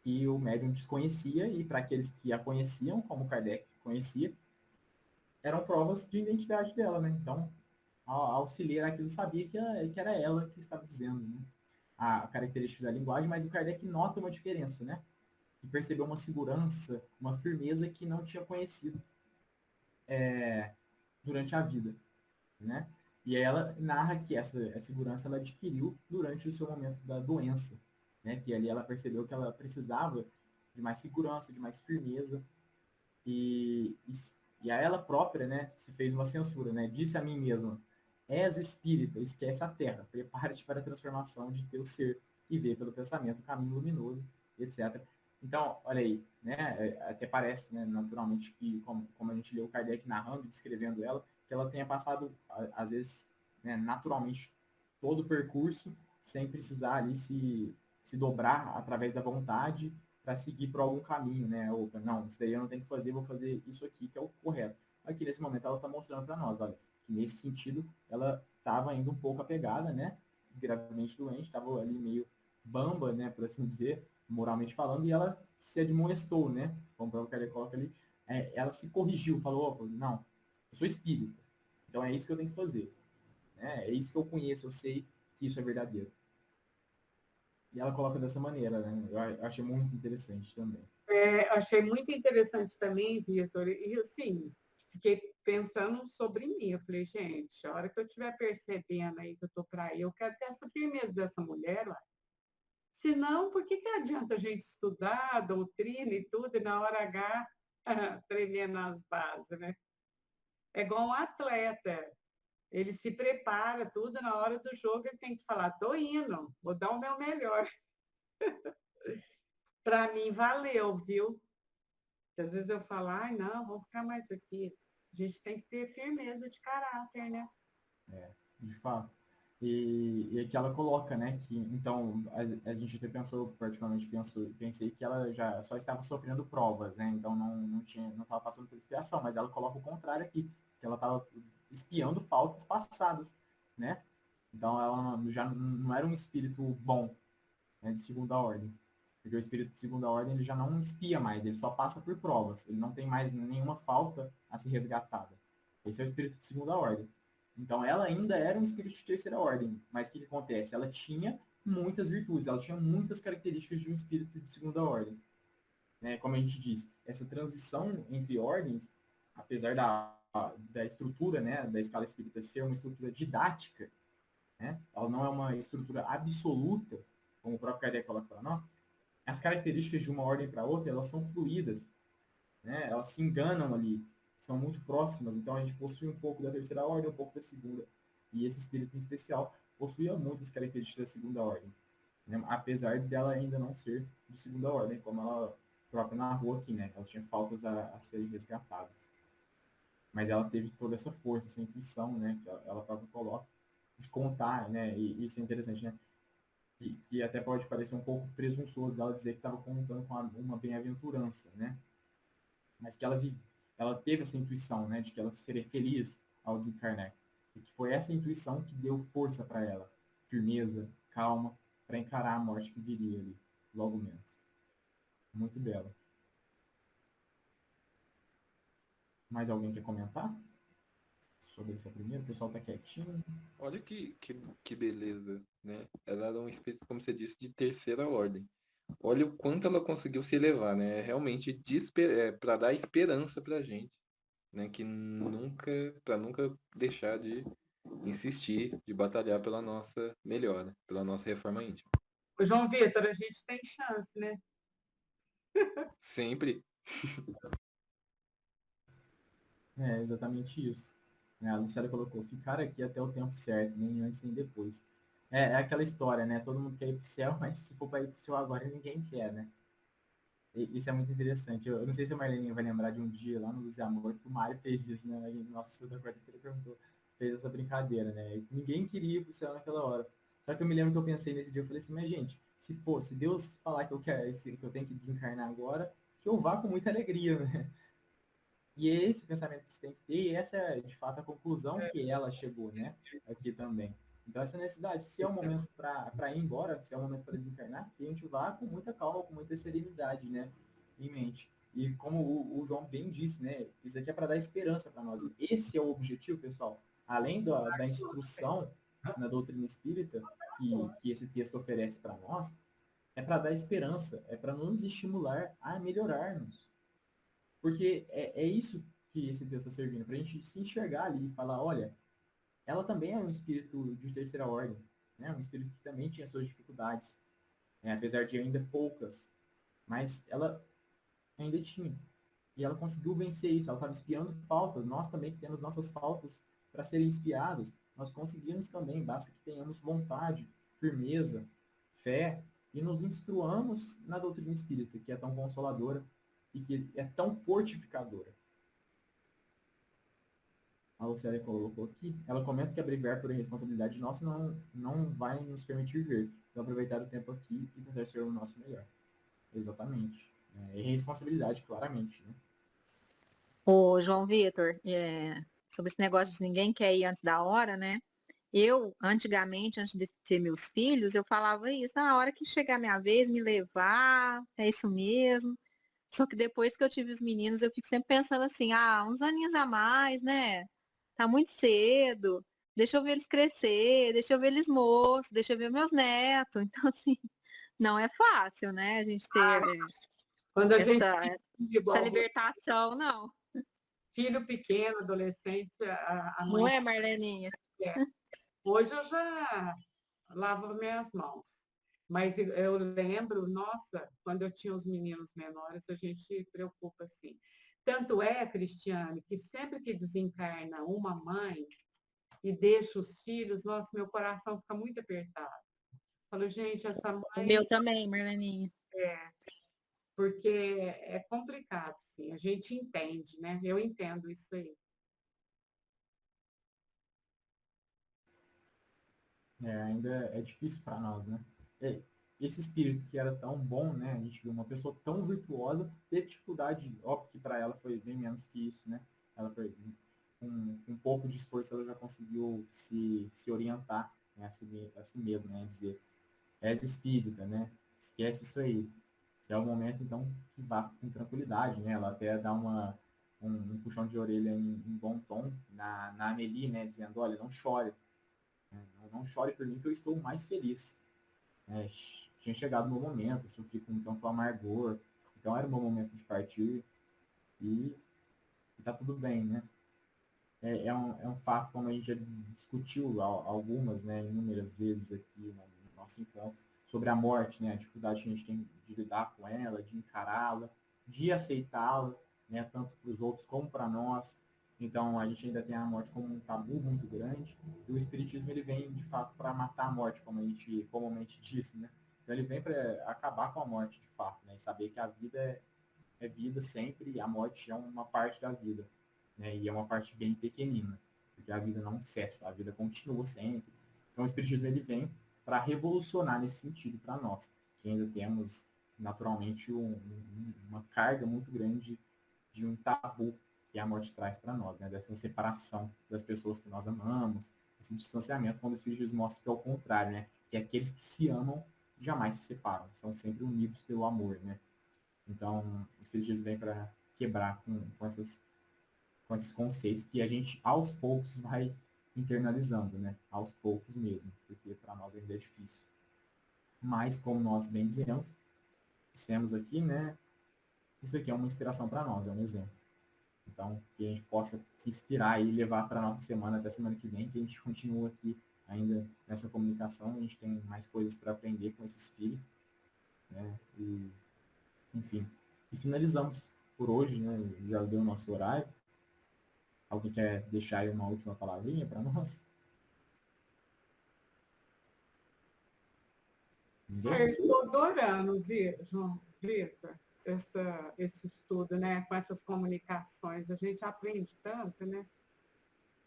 que o médium desconhecia e para aqueles que a conheciam, como Kardec conhecia, eram provas de identidade dela, né? Então, ao se ler aquilo, sabia que era ela que estava dizendo, né? A característica da linguagem, mas o Kardec nota uma diferença, né? Que percebeu uma segurança, uma firmeza que não tinha conhecido durante a vida, né? E aí ela narra que essa segurança ela adquiriu durante o seu momento da doença, né? Que ali ela percebeu que ela precisava de mais segurança, de mais firmeza, e a ela própria, né, se fez uma censura, né? Disse a mim mesma: és espírita, esquece a terra, prepara-te para a transformação de teu ser e vê pelo pensamento o caminho luminoso, etc. Então, olha aí, né? Até parece, né, naturalmente, que como a gente leu Kardec narrando e descrevendo ela, que que ela tenha passado, às vezes, né, naturalmente, todo o percurso, sem precisar ali se dobrar através da vontade para seguir por algum caminho, né? Ou, não, isso daí eu não tenho que fazer, vou fazer isso aqui, que é o correto. Aqui, nesse momento, ela está mostrando para nós, olha, que nesse sentido, ela estava indo um pouco apegada, né? Gravemente doente, estava ali meio bamba, né, por assim dizer, moralmente falando, e ela se admoestou, né? Como o próprio Kardec coloca ali, ela se corrigiu, falou, opa, não, eu sou espírita, então é isso que eu tenho que fazer, né? É isso que eu conheço, eu sei que isso é verdadeiro. E ela coloca dessa maneira, né? Eu achei muito interessante também.
Achei muito interessante também, Vitor, e assim, fiquei pensando sobre mim. Eu falei, gente, a hora que eu estiver percebendo aí que eu estou para aí, eu quero ter essa firmeza dessa mulher, ué. Se não, por que adianta a gente estudar a doutrina e tudo, e na hora H tremer nas bases, né? É igual um atleta. Ele se prepara tudo, na hora do jogo ele tem que falar, tô indo, vou dar o meu melhor. Para mim, valeu, viu? Às vezes eu falo, ai, não, vou ficar mais aqui. A gente tem que ter firmeza de caráter, né?
De fato. E aqui ela coloca, né, que então a gente até pensou, particularmente pensei que ela já só estava sofrendo provas, né, então não estava passando por expiação, mas ela coloca o contrário aqui, que ela estava espiando faltas passadas, né, então ela já não era um espírito bom, né, de segunda ordem, porque o espírito de segunda ordem ele já não espia mais, ele só passa por provas, ele não tem mais nenhuma falta a ser resgatada. Esse é o espírito de segunda ordem. Então, ela ainda era um espírito de terceira ordem. Mas o que acontece? Ela tinha muitas virtudes, ela tinha muitas características de um espírito de segunda ordem. Né? Como a gente diz, essa transição entre ordens, apesar da estrutura, né, da escala espírita ser uma estrutura didática, né, ela não é uma estrutura absoluta, como o próprio Kardec coloca para nós, as características de uma ordem para outra, elas são fluídas, né? Elas se enganam ali, são muito próximas. Então a gente possui um pouco da terceira ordem, um pouco da segunda. E esse espírito em especial possuía muitas características da segunda ordem, né? Apesar dela ainda não ser de segunda ordem, como ela própria narrou aqui, né? Ela tinha faltas a serem resgatadas. Mas ela teve toda essa força, essa intuição, né? Que ela própria coloca de contar, né? E isso é interessante, né? Que até pode parecer um pouco presunçoso dela dizer que estava contando com uma bem-aventurança, né? Mas que ela teve essa intuição, né, de que ela seria feliz ao desencarnar. E que foi essa intuição que deu força para ela, firmeza, calma, para encarar a morte que viria ali, logo menos. Muito bela. Mais alguém quer comentar sobre essa primeira? O pessoal tá quietinho.
Olha que beleza, né? Ela era um espírito, como você disse, de terceira ordem. Olha o quanto ela conseguiu se elevar, né? Realmente para dar esperança pra gente, né? Que para nunca deixar de insistir, de batalhar pela nossa melhora, pela nossa reforma íntima.
O João Vitor, a gente tem chance, né?
Sempre.
É exatamente isso. Né? A Luciana colocou, ficar aqui até o tempo certo, nem antes nem depois. É aquela história, né? Todo mundo quer ir pro céu, mas se for para ir pro céu agora, ninguém quer, né? Isso é muito interessante. Eu não sei se a Marlene vai lembrar de um dia lá no Luz e Amor que o Mário fez isso, né? Aí, nosso estudo da quarta-feira perguntou, fez essa brincadeira, né? E ninguém queria ir pro céu naquela hora. Só que eu me lembro que eu pensei nesse dia, eu falei assim, mas gente, se Deus falar que eu quero, que eu tenho que desencarnar agora, que eu vá com muita alegria, né? E é esse pensamento que você tem que ter, e essa é, de fato, a conclusão que ela chegou, né? Aqui também. Então, essa necessidade, se é o momento para ir embora, se é o momento para desencarnar, que a gente vá com muita calma, com muita serenidade, né? Em mente. E como o João bem disse, né? Isso aqui é para dar esperança para nós. Esse é o objetivo, pessoal. Além da instrução na doutrina espírita que esse texto oferece para nós, é para dar esperança, é para nos estimular a melhorarmos. Porque é isso que esse texto está servindo, para a gente se enxergar ali e falar, olha, ela também é um espírito de terceira ordem, né? Um espírito que também tinha suas dificuldades, né? Apesar de ainda poucas, mas ela ainda tinha. E ela conseguiu vencer isso, ela estava espiando faltas, nós também que temos nossas faltas para serem espiadas, nós conseguimos também, basta que tenhamos vontade, firmeza, fé, e nos instruamos na doutrina espírita, que é tão consoladora e que é tão fortificadora. a Lucélia colocou aqui, ela comenta que abreviar por irresponsabilidade nossa não vai nos permitir ver. Então, aproveitar o tempo aqui e tentar ser o nosso melhor. Exatamente. Irresponsabilidade, claramente, né?
Ô, João Vitor, sobre esse negócio de ninguém quer ir antes da hora, né? Eu, antigamente, antes de ter meus filhos, eu falava isso, "Ah, a hora que chegar a minha vez, me levar, é isso mesmo." Só que depois que eu tive os meninos, eu fico sempre pensando assim, uns aninhos a mais, né? Tá muito cedo, deixa eu ver eles crescer, deixa eu ver eles moços, deixa eu ver meus netos. Então, assim, não é fácil, né? A gente ter
Quando a gente
essa,
tem
essa
igual
libertação, não.
filho pequeno, adolescente, a
Não
mãe
é, Marleninha?
quer. Hoje eu já lavo minhas mãos. Mas eu lembro, nossa, quando eu tinha os meninos menores, a gente preocupa assim. Tanto é, Cristiane, que sempre que desencarna uma mãe e deixa os filhos, nossa, meu coração fica muito apertado. Falo, gente, essa
O
mãe
meu também, Marleninha.
porque é complicado, sim. A gente entende, né? Eu entendo isso aí.
Ainda é difícil para nós, né? Esse espírito que era tão bom, né? A gente viu uma pessoa tão virtuosa ter dificuldade, óbvio que para ela foi bem menos que isso, né? Ela foi com um pouco de esforço ela já conseguiu se orientar, né, a si mesma, né? Dizer, és espírita, né? Esquece isso aí. Se é o momento, então, que vá com tranquilidade, né? Ela até dá um puxão de orelha em bom tom na Amélie, né? Dizendo, olha, não chore, né? Não chore por mim que eu estou mais feliz. Tinha chegado o meu momento, sofri com tanto amargor, então era o meu momento de partir e tá tudo bem, né? É um fato, como a gente já discutiu algumas, né, inúmeras vezes aqui no nosso encontro, sobre a morte, né, a dificuldade que a gente tem de lidar com ela, de encará-la, de aceitá-la, né, tanto para os outros como para nós. Então, a gente ainda tem a morte como um tabu muito grande, e o Espiritismo ele vem, de fato, para matar a morte, como a gente comumente disse, né? Então, ele vem para acabar com a morte, de fato, né, e saber que a vida é vida sempre, e a morte é uma parte da vida, né? E é uma parte bem pequenina, porque a vida não cessa, a vida continua sempre. Então, o Espiritismo ele vem para revolucionar nesse sentido para nós, que ainda temos naturalmente uma carga muito grande de um tabu que a morte traz para nós, né? Dessa separação das pessoas que nós amamos, esse distanciamento, quando o Espiritismo mostra que é o contrário, né? Que aqueles que se amam jamais se separam, estão sempre unidos pelo amor, né? Então, o Espiritismo vem para quebrar com esses conceitos que a gente, aos poucos, vai internalizando, né? Aos poucos mesmo, porque para nós ainda é difícil. Mas, como nós bem dissemos aqui, né? Isso aqui é uma inspiração para nós, é um exemplo. Então, que a gente possa se inspirar e levar para a nossa semana, até semana que vem, que a gente continua aqui ainda nessa comunicação, a gente tem mais coisas para aprender com esse espírito, né? E, enfim. E finalizamos por hoje, né? Já deu o nosso horário. Alguém quer deixar aí uma última palavrinha para nós?
Eu
Ninguém?
estou adorando, João Vitor, esse estudo, né? Com essas comunicações. A gente aprende tanto, né?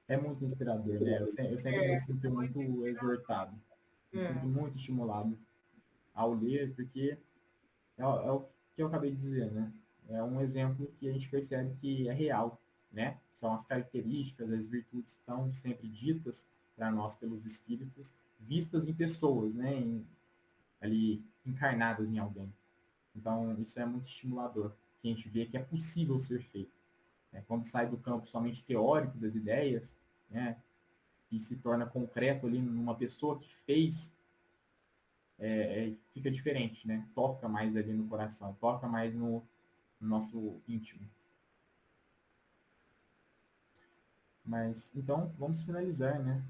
É muito inspirador, né? Eu sempre me sinto
Muito
muito exortado, me sinto
é,
muito estimulado ao ler, porque é o que eu acabei de dizer, né? É um exemplo que a gente percebe que é real, né? São as características, as virtudes estão sempre ditas para nós pelos espíritos, vistas em pessoas, né? Ali encarnadas em alguém. Então, isso é muito estimulador, que a gente vê que é possível ser feito. Né? Quando sai do campo somente teórico das ideias, né? E se torna concreto ali numa pessoa que fez, fica diferente, né? Toca mais ali no coração, toca mais no nosso íntimo. Mas, então, vamos finalizar, né?